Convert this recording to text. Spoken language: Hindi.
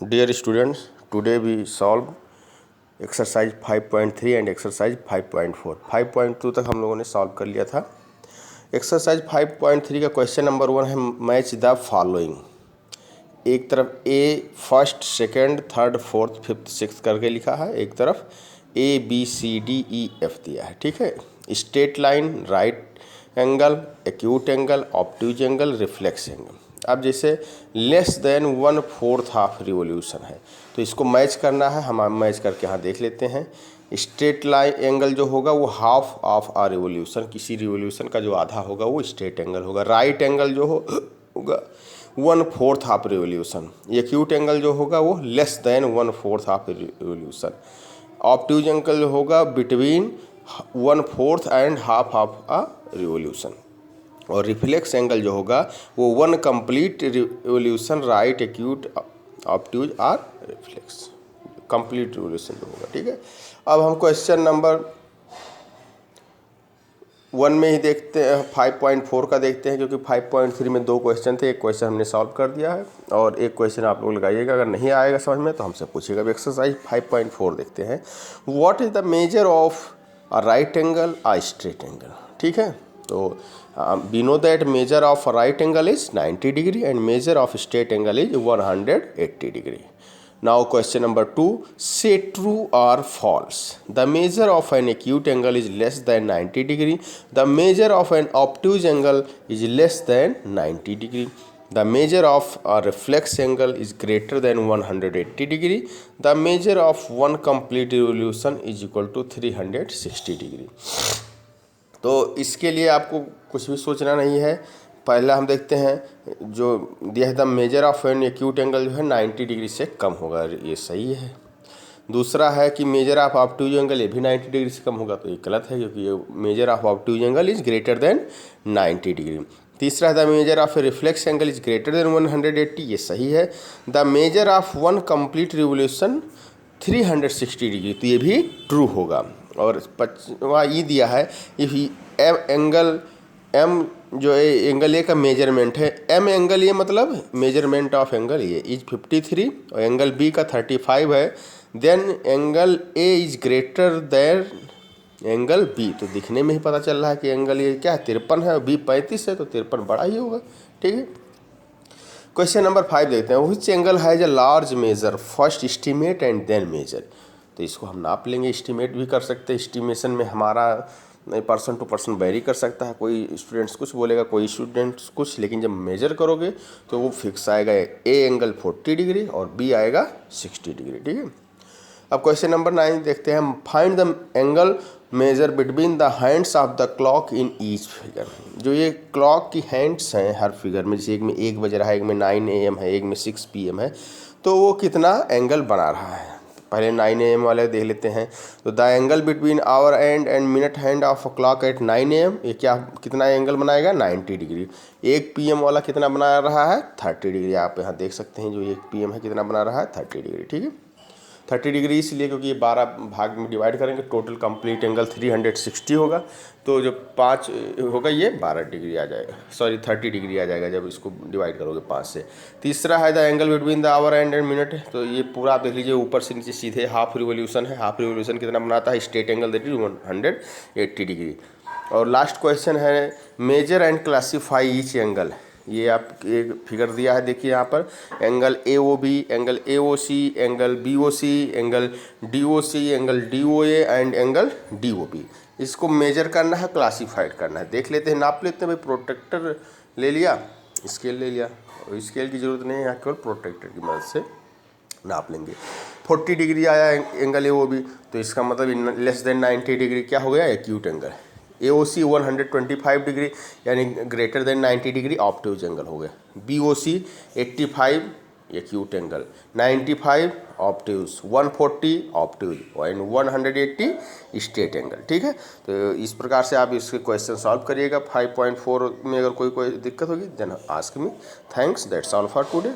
Dear students, today we solve exercise 5.3 and exercise 5.4. 5.2 तक हम लोगों ने सॉल्व कर लिया था। एक्सरसाइज 5.3 का क्वेश्चन नंबर 1 है मैच द फॉलोइंग। एक तरफ a first second third fourth fifth six करके लिखा है, एक तरफ A B C D E F दिया है। ठीक है, straight line, right angle, acute angle, obtuse angle, reflex angle. अब जैसे लेस देन 1/4 हाफ रिवोल्यूशन है तो इसको मैच करना है। हम मैच करके यहाँ देख लेते हैं। स्ट्रेट लाइन एंगल जो होगा वो हाफ ऑफ आ रिवोल्यूशन, किसी रिवोल्यूशन का जो आधा होगा वो स्ट्रेट एंगल होगा। राइट एंगल जो होगा 1/4 हाफ रिवोल्यूशन। एक्यूट एंगल जो होगा वो less than 1/4 half revolution. Obtuse angle जो होगा between 1/4 and half of a revolution. और रिफ्लेक्स एंगल जो होगा वो 1 complete revolution right acute obtuse or reflex, complete revolution जो होगा। ठीक है, अब हम क्वेश्चन नंबर 1 में ही देखते हैं, 5.4 का देखते हैं, क्योंकि 5.3 में 2 क्वेश्चन थे। एक क्वेश्चन हमने सॉल्व कर दिया है और एक क्वेश्चन आप लोग लगाइएगा, अगर नहीं आएगा समझ में तो हमसे पूछिएगा। अब एक्सरसाइज 5.4 देखते हैं। What is the measure of a right angle a straight angle. ठीक है, तो we know that measure of right angle is 90 degree and measure of straight angle is 180 degree. Now question number 2, say true or false. The measure of an acute angle is less than 90 degree. The measure of an obtuse angle is less than 90 degree. The measure of a reflex angle is greater than 180 degree. The measure of one complete revolution is equal to 360 degree. तो इसके लिए आपको कुछ भी सोचना नहीं है। पहला हम देखते हैं जो दिया है the measure of an acute angle जो है 90 डिग्री से कम होगा, ये सही है। दूसरा है कि मेजर ऑफ ऑब्ट्यूज एंगल ये भी 90 डिग्री से कम होगा, तो ये गलत है, क्योंकि ये measure of obtuse angle is greater then 90 degree. तीसरा है the measure of A reflex angle is greater then 180, ये सही है। The measure of one complete revolution 360 degree, तो ये भी ट्रू होगा। और 5वां ये दिया है इफ एम एंगल, एम जो एंगल ए का मेजरमेंट है, एम एंगल ये मतलब मेजरमेंट ऑफ एंगल ये इज 53 और एंगल बी का 35 है, then angle A is greater than angle B. तो दिखने में ही पता चल रहा है कि एंगल ये क्या है 53 है और बी 35 है, तो 53 बड़ा ही होगा। ठीक है, क्वेश्चन नंबर 5 देखते हैं। Which angle has a large measure, first estimate and then measure. तो इसको हम नाप लेंगे, एस्टिमेट भी कर सकते हैं। एस्टिमेशन में हमारा पर्सन टू पर्सन वेरी कर सकता है, कोई स्टूडेंट्स कुछ बोलेगा, कोई स्टूडेंट्स कुछ, लेकिन जब मेजर करोगे तो वो फिक्स आएगा। ए एंगल 40 डिग्री और बी आएगा 60 डिग्री। ठीक है, अब क्वेश्चन नंबर 9 देखते हैं। Find the angle measure between the hands of the clock in each figure. जो ये क्लॉक की हैंड्स हैं हर फिगर में, जैसे एक में 1 बज रहा है, एक में 9 AM है, एक में 6 PM है, तो वो कितना एंगल बना रहा है। पहले 9 AM वाले देख लेते हैं। तो the angle between hour and and minute hand of a clock at 9 AM, ये क्या कितना एंगल बनाएगा 90 डिग्री। 1 PM वाला कितना बना रहा है 30 डिग्री। आप यहाँ देख सकते हैं जो 1 PM है कितना बना रहा है 30 डिग्री। ठीक है, 30 डिग्री इसलिए क्योंकि ये 12 भाग में डिवाइड करेंगे, टोटल कंप्लीट एंगल 360 होगा, तो जो 5 होगा ये 12 डिग्री आ जाएगा, सॉरी 30 डिग्री आ जाएगा जब इसको डिवाइड करोगे 5 से। तीसरा है the angle between the our and minute, तो ये पूरा आप देख लीजिए ऊपर से नीचे सीधे हाफ रिवोल्यूशन है। हाफ रिवोल्यूशन कितना बनाता है straight angle, that is 180 degree. और लास्ट क्वेश्चन है measure and classify each angle. ये आप एक फिगर दिया है, देखिए यहाँ पर angle AOB, angle AOC, angle BOC, angle DOC, angle DOA and angle DOB। इसको मेजर करना है, क्लासीफाइड करना है। देख लेते हैं, नाप लेते हैं। भाई प्रोटेक्टर ले लिया, स्केल ले लिया, और स्केल की ज़रूरत नहीं है, यहाँ केवल प्रोटेक्टर की मदद से नाप लेंगे। 40 डिग्री आया एंगल AOB, तो इसका मतलब लेस देन 90 डिग्री क्या हो गया एक्यूट एंगल। AOC 125 डिग्री यानी greater than 90 degree obtuse angle हो गया। BOC 85 acute angle, 95 obtuse, 140 obtuse and 180 straight angle. ठीक है, तो इस प्रकार से आप इसके क्वेश्चन सॉल्व करिएगा। 5.4 में अगर कोई दिक्कत होगी then ask me. Thanks, that's all for today.